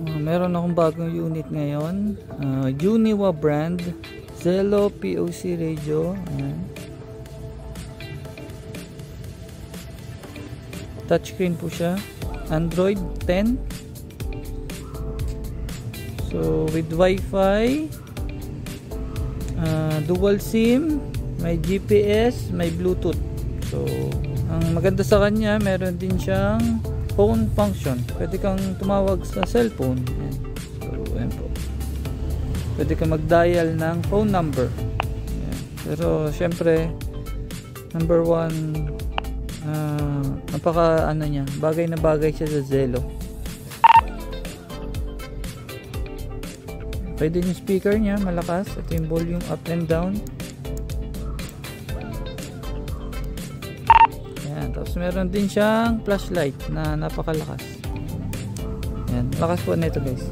Meron akong bagong unit ngayon, Uniwa brand, Zelo POC radio. Ayan. Touchscreen po siya, Android 10. So with Wi-Fi, dual SIM, may GPS, may Bluetooth. So ang maganda sa kanya, meron din siyang phone function. Pwede kang tumawag sa cellphone. Ayan. So ayan po, pwede kang mag-dial ng phone number. Ayan. Pero syempre number one, napaka niya, bagay na bagay siya sa Zelo. Pwede yung speaker niya malakas. Ito yung volume up and down. Ayan. Tapos meron din siyang flashlight na napakalakas. Ayan. Lakas po nito guys,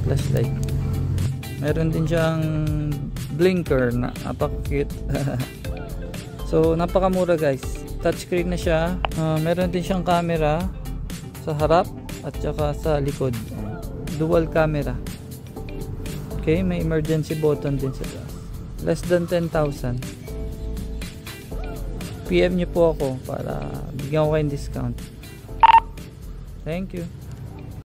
flashlight. Meron din siyang blinker na napaka-cute. So napakamura guys. Touchscreen na siya. Meron din siyang camera sa harap at saka sa likod. Dual camera. Okay, may emergency button din sa taas. Less than 10,000. PM niyo po ako para bigyan ko kayong discount. Thank you.